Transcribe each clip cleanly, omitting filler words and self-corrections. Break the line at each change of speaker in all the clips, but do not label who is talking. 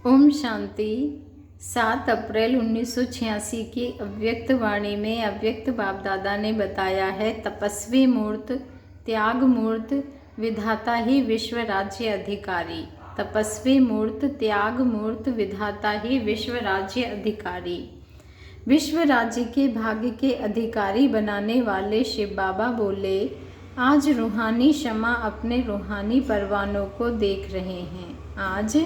ओम शांति। 7 अप्रैल 1986 की अव्यक्त वाणी में अव्यक्त बाप दादा ने बताया है, तपस्वी मूर्त, त्याग मूर्त, विधाता ही विश्व राज्य अधिकारी। तपस्वी मूर्त, त्याग मूर्त, विधाता ही विश्व राज्य अधिकारी। विश्व राज्य के भाग्य के अधिकारी बनाने वाले शिव बाबा बोले, आज रूहानी शमा अपने रूहानी परवानों को देख रहे हैं। आज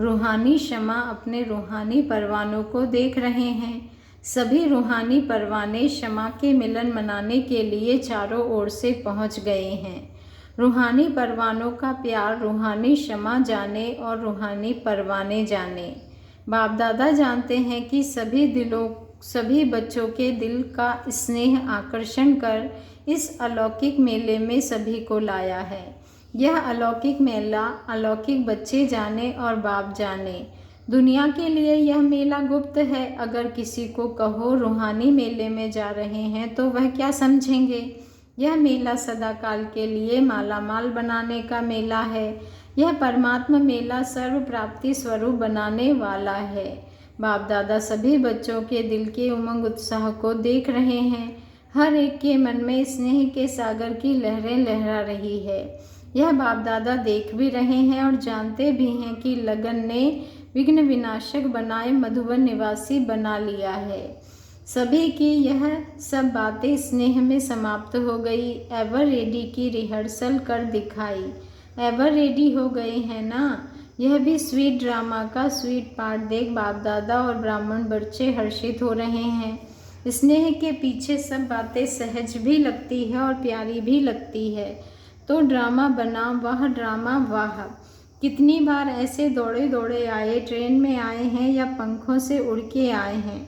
रूहानी शमा अपने रूहानी परवानों को देख रहे हैं। सभी रूहानी परवाने शमा के मिलन मनाने के लिए चारों ओर से पहुंच गए हैं। रूहानी परवानों का प्यार रूहानी शमा जाने और रूहानी परवाने जाने। बाप दादा जानते हैं कि सभी बच्चों के दिल का स्नेह आकर्षण कर इस अलौकिक मेले में सभी को लाया है। यह अलौकिक मेला अलौकिक बच्चे जाने और बाप जाने। दुनिया के लिए यह मेला गुप्त है। अगर किसी को कहो रूहानी मेले में जा रहे हैं तो वह क्या समझेंगे? यह मेला सदाकाल के लिए मालामाल बनाने का मेला है। यह परमात्मा मेला सर्व प्राप्ति स्वरूप बनाने वाला है। बाप दादा सभी बच्चों के दिल के उमंग उत्साह को देख रहे हैं। हर एक के मन में स्नेह के सागर की लहरें लहरा रही है। यह बाप दादा देख भी रहे हैं और जानते भी हैं कि लगन ने विघ्न विनाशक बनाए मधुबन निवासी बना लिया है। सभी की यह सब बातें स्नेह में समाप्त हो गई। एवर रेडी की रिहर्सल कर दिखाई। एवर रेडी हो गए हैं ना? यह भी स्वीट ड्रामा का स्वीट पार्ट देख बाप दादा और ब्राह्मण बच्चे हर्षित हो रहे हैं। स्नेह के पीछे सब बातें सहज भी लगती है और प्यारी भी लगती है। तो ड्रामा बना, वह ड्रामा वाह। कितनी बार ऐसे दौड़े दौड़े आए, ट्रेन में आए हैं या पंखों से उड़ के आए हैं।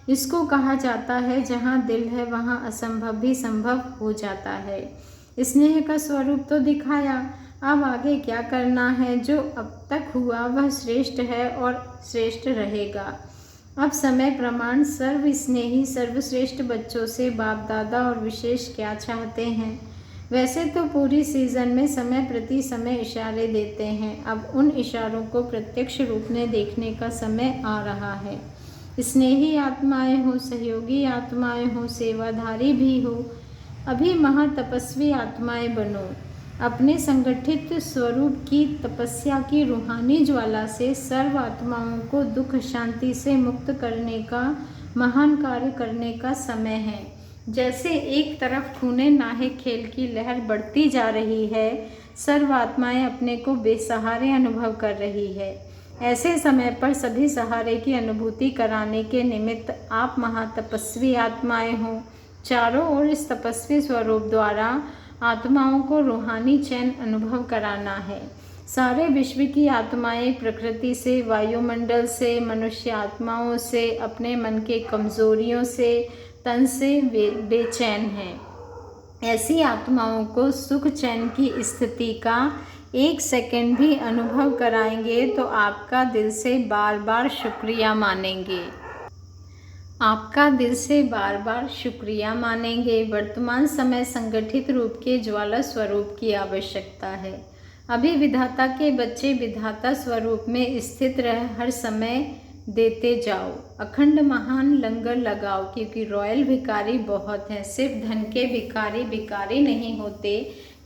इसको कहा जाता है जहाँ दिल है वहाँ असंभव भी संभव हो जाता है। स्नेह का स्वरूप तो दिखाया, अब आगे क्या करना है? जो अब तक हुआ वह श्रेष्ठ है और श्रेष्ठ रहेगा। अब समय प्रमाण सर्व स्नेही सर्वश्रेष्ठ बच्चों से बाप दादा और विशेष क्या चाहते हैं? वैसे तो पूरी सीजन में समय प्रति समय इशारे देते हैं। अब उन इशारों को प्रत्यक्ष रूप में देखने का समय आ रहा है। स्नेही आत्माएं हो, सहयोगी आत्माएं हो, सेवाधारी भी हो, अभी महातपस्वी आत्माएं बनो। अपने संगठित स्वरूप की तपस्या की रूहानी ज्वाला से सर्व आत्माओं को दुख शांति से मुक्त करने का महान कार्य करने का समय है। जैसे एक तरफ खूने नाहे खेल की लहर बढ़ती जा रही है, सर्व आत्माएं अपने को बेसहारे अनुभव कर रही है। ऐसे समय पर सभी सहारे की अनुभूति कराने के निमित्त आप महातपस्वी आत्माएं हो। चारों ओर इस तपस्वी स्वरूप द्वारा आत्माओं को रूहानी चैन अनुभव कराना है। सारे विश्व की आत्माएं प्रकृति से, वायुमंडल से, मनुष्य आत्माओं से, अपने मन के कमजोरियों से, तन से बेचैन हैं। ऐसी आत्माओं को सुख चैन की स्थिति का 1 सेकंड भी अनुभव कराएंगे तो आपका दिल से बार बार शुक्रिया मानेंगे। आपका दिल से बार बार शुक्रिया मानेंगे। वर्तमान समय संगठित रूप के ज्वाला स्वरूप की आवश्यकता है। अभी विधाता के बच्चे विधाता स्वरूप में स्थित रह हर समय देते जाओ। अखंड महान लंगर लगाओ, क्योंकि रॉयल भिखारी बहुत हैं। सिर्फ धन के भिखारी भिखारी नहीं होते,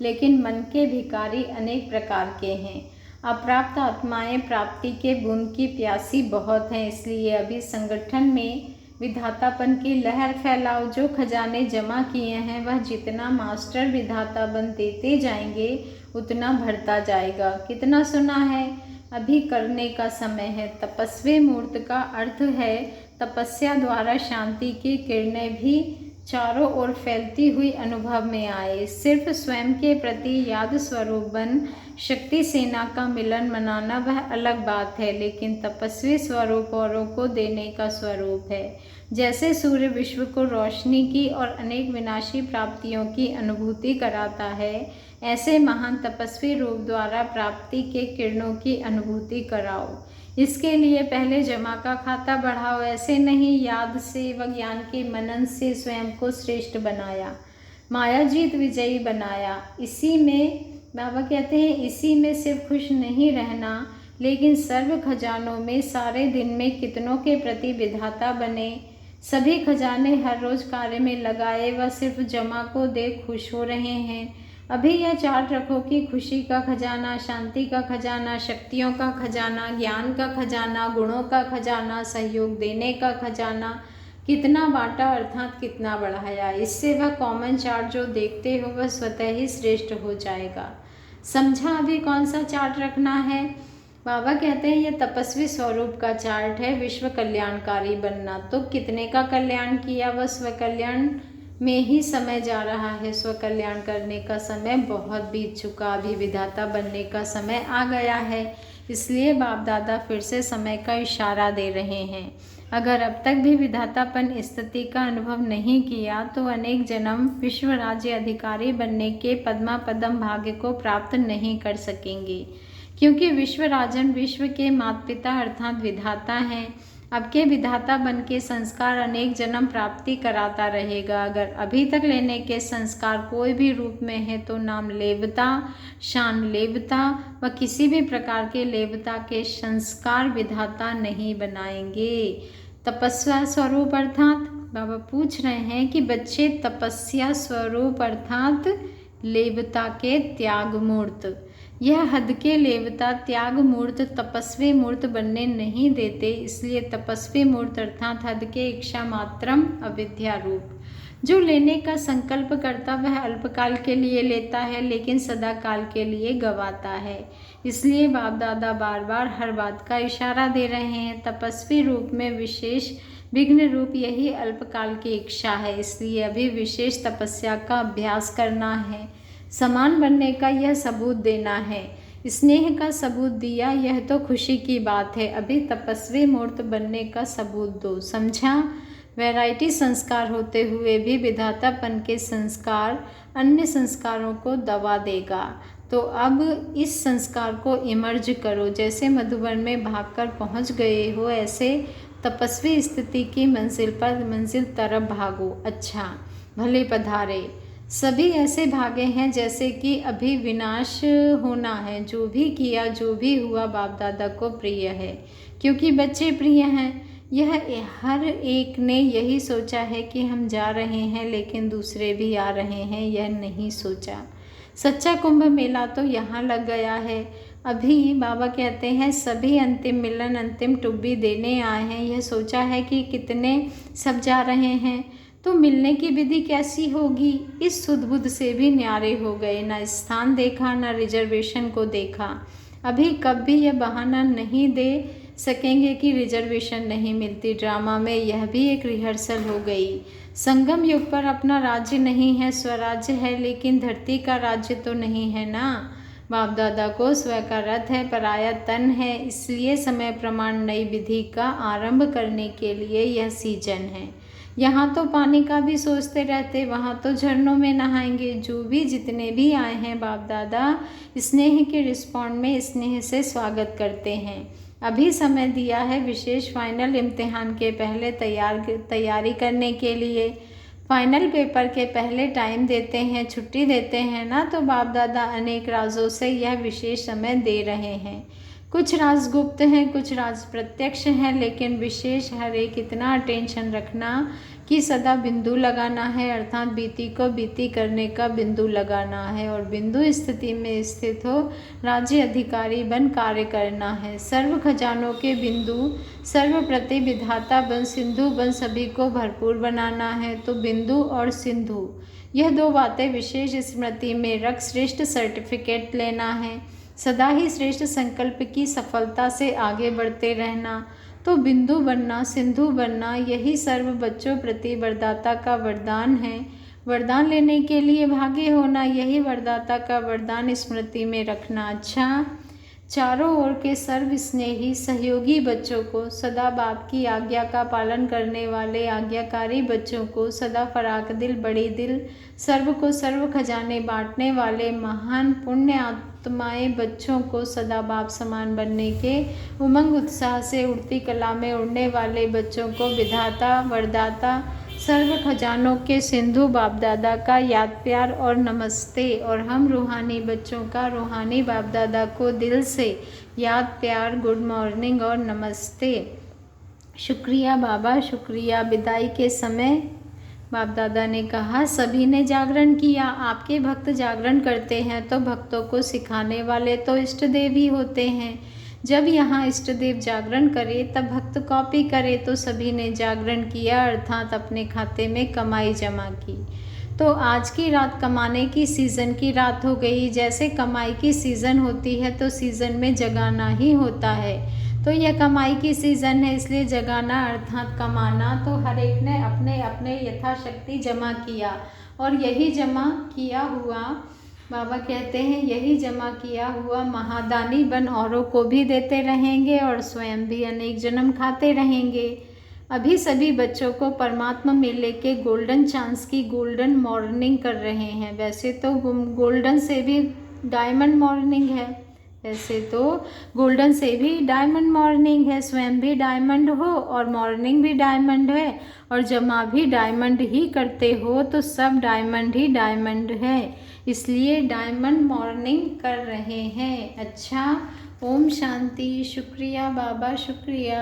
लेकिन मन के भिखारी अनेक प्रकार के हैं। अप्राप्त आत्माएं प्राप्ति के बूंद की प्यासी बहुत हैं। इसलिए अभी संगठन में विधातापन की लहर फैलाओ। जो खजाने जमा किए हैं वह जितना मास्टर विधाता बन देते जाएंगे उतना भरता जाएगा। कितना सुना है? अभी करने का समय है। तपस्वी मूर्त का अर्थ है तपस्या द्वारा शांति की किरणें भी चारों ओर फैलती हुई अनुभव में आए। सिर्फ स्वयं के प्रति याद स्वरूप बन शक्ति सेना का मिलन मनाना वह अलग बात है, लेकिन तपस्वी स्वरूप औरों को देने का स्वरूप है। जैसे सूर्य विश्व को रोशनी की और अनेक विनाशी प्राप्तियों की अनुभूति कराता है, ऐसे महान तपस्वी रूप द्वारा प्राप्ति के किरणों की अनुभूति कराओ। इसके लिए पहले जमा का खाता बढ़ाओ। ऐसे नहीं, याद से व ज्ञान के मनन से स्वयं को श्रेष्ठ बनाया, माया जीत विजयी बनाया। इसी में बाबा कहते हैं, इसी में सिर्फ खुश नहीं रहना, लेकिन सर्व खजानों में सारे दिन में कितनों के प्रति विधाता बने। सभी खजाने हर रोज कार्य में लगाए व सिर्फ जमा को देख खुश हो रहे हैं। अभी यह चार्ट रखो कि खुशी का खजाना, शांति का खजाना, शक्तियों का खजाना, ज्ञान का खजाना, गुणों का खजाना, सहयोग देने का खजाना कितना बांटा अर्थात कितना बढ़ाया। इससे वह कॉमन चार्ट जो देखते हो वह स्वतः ही श्रेष्ठ हो जाएगा। समझा अभी कौन सा चार्ट रखना है? बाबा कहते हैं ये तपस्वी स्वरूप का चार्ट है, विश्व कल्याणकारी बनना। तो कितने का कल्याण किया? वह स्व कल्याण में ही समय जा रहा है। स्व कल्याण करने का समय बहुत बीत चुका, अभी विधाता बनने का समय आ गया है। इसलिए बाप दादा फिर से समय का इशारा दे रहे हैं। अगर अब तक भी विधातापन स्थिति का अनुभव नहीं किया तो अनेक जन्म विश्व राज्य अधिकारी बनने के पद्मा पदम भाग्य को प्राप्त नहीं कर सकेंगे, क्योंकि विश्व राजन विश्व के माता पिता अर्थात विधाता हैं। अब के विधाता बन के संस्कार अनेक जन्म प्राप्ति कराता रहेगा। अगर अभी तक लेने के संस्कार कोई भी रूप में है तो नाम लेवता, शान लेवता व किसी भी प्रकार के लेवता के संस्कार विधाता नहीं बनाएंगे। तपस्या स्वरूप अर्थात बाबा पूछ रहे हैं कि बच्चे तपस्या स्वरूप अर्थात लेवता के त्याग मूर्त, यह हद के लेवता त्याग मूर्त तपस्वी मूर्त बनने नहीं देते। इसलिए तपस्वी मूर्त अर्थात हद के इच्छा मात्रम अविद्या रूप, जो लेने का संकल्प करता वह अल्पकाल के लिए लेता है लेकिन सदा काल के लिए गवाता है। इसलिए बाप दादा बार बार हर बात का इशारा दे रहे हैं। तपस्वी रूप में विशेष विघ्न रूप यही अल्पकाल की इच्छा है। इसलिए अभी विशेष तपस्या का अभ्यास करना है, समान बनने का यह सबूत देना है। स्नेह का सबूत दिया, यह तो खुशी की बात है। अभी तपस्वी मूर्त बनने का सबूत दो। समझा? वैरायटी संस्कार होते हुए भी विधातापन के संस्कार अन्य संस्कारों को दबा देगा। तो अब इस संस्कार को इमर्ज करो। जैसे मधुबन में भागकर पहुंच गए हो, ऐसे तपस्वी स्थिति की मंजिल तरफ भागो। अच्छा, भले पधारे। सभी ऐसे भागे हैं जैसे कि अभी विनाश होना है। जो भी किया, जो भी हुआ बाप दादा को प्रिय है, क्योंकि बच्चे प्रिय हैं। यह हर एक ने यही सोचा है कि हम जा रहे हैं लेकिन दूसरे भी आ रहे हैं, यह नहीं सोचा। सच्चा कुंभ मेला तो यहाँ लग गया है। अभी बाबा कहते हैं सभी अंतिम मिलन, अंतिम टुब्बी देने आए हैं। यह सोचा है कि कितने सब जा रहे हैं तो मिलने की विधि कैसी होगी। इस सुध-बुध से भी न्यारे हो गए, न स्थान देखा न रिजर्वेशन को देखा। अभी कब भी यह बहाना नहीं दे सकेंगे कि रिजर्वेशन नहीं मिलती। ड्रामा में यह भी एक रिहर्सल हो गई। संगम युग पर अपना राज्य नहीं है, स्वराज्य है, लेकिन धरती का राज्य तो नहीं है ना। बाप दादा को स्व का रथ है, पराया तन है। इसलिए समय प्रमाण नई विधि का आरंभ करने के लिए यह सीजन है। यहाँ तो पानी का भी सोचते रहते, वहाँ तो झरनों में नहाएंगे। जो भी जितने भी आए हैं बाप दादा स्नेह के रिस्पॉन्ड में स्नेह से स्वागत करते हैं। अभी समय दिया है विशेष फाइनल इम्तिहान के पहले तैयारी करने के लिए। फाइनल पेपर के पहले टाइम देते हैं, छुट्टी देते हैं ना, तो बाप दादा अनेक राजों से यह विशेष समय दे रहे हैं। कुछ राज गुप्त हैं, कुछ राज प्रत्यक्ष हैं, लेकिन विशेष हर एक इतना अटेंशन रखना कि सदा बिंदु लगाना है, अर्थात बीती को बीती करने का बिंदु लगाना है और बिंदु स्थिति में स्थित हो राज्य अधिकारी बन कार्य करना है। सर्व खजानों के बिंदु, सर्व प्रति विधाता बन, सिंधु बन सभी को भरपूर बनाना है। तो बिंदु और सिंधु यह दो बातें विशेष स्मृति में रख श्रेष्ठ सर्टिफिकेट लेना है। सदा ही श्रेष्ठ संकल्प की सफलता से आगे बढ़ते रहना। तो बिंदु बनना, सिंधु बनना, यही सर्व बच्चों प्रति वरदाता का वरदान है। वरदान लेने के लिए भागे होना, यही वरदाता का वरदान स्मृति में रखना। अच्छा, चारों ओर के सर्व स्नेही सहयोगी बच्चों को, सदा बाप की आज्ञा का पालन करने वाले आज्ञाकारी बच्चों को, सदा फराक दिल, बड़ी दिल, सर्व को सर्व खजाने बांटने वाले महान पुण्य आत्माएं बच्चों को, सदा बाप समान बनने के उमंग उत्साह से उड़ती कला में उड़ने वाले बच्चों को विधाता वरदाता सर्व खजानों के सिंधु बाप दादा का याद प्यार और नमस्ते। और हम रूहानी बच्चों का रूहानी बाप दादा को दिल से याद, प्यार, गुड मॉर्निंग और नमस्ते। शुक्रिया बाबा, शुक्रिया। विदाई के समय बाप दादा ने कहा, सभी ने जागरण किया। आपके भक्त जागरण करते हैं तो भक्तों को सिखाने वाले तो इष्ट देव ही होते हैं। जब यहाँ इष्ट देव जागरण करे तब भक्त कॉपी करे। तो सभी ने जागरण किया, अर्थात अपने खाते में कमाई जमा की। तो आज की रात कमाने की सीज़न की रात हो गई। जैसे कमाई की सीज़न होती है तो सीज़न में जगाना ही होता है। तो यह कमाई की सीज़न है, इसलिए जगाना अर्थात कमाना। तो हर एक ने अपने अपने यथाशक्ति जमा किया और यही जमा किया हुआ, बाबा कहते हैं, यही जमा किया हुआ महादानी बन औरों को भी देते रहेंगे और स्वयं भी अनेक जन्म खाते रहेंगे। अभी सभी बच्चों को परमात्मा मेले के गोल्डन चांस की गोल्डन मॉर्निंग कर रहे हैं। वैसे तो गोल्डन से भी डायमंड मॉर्निंग है, वैसे तो गोल्डन से भी डायमंड मॉर्निंग है। स्वयं भी डायमंड हो और मॉर्निंग भी डायमंड है और जमा भी डायमंड ही करते हो तो सब डायमंड ही डायमंड है, इसलिए डायमंड मॉर्निंग कर रहे हैं। अच्छा, ओम शांति। शुक्रिया बाबा, शुक्रिया।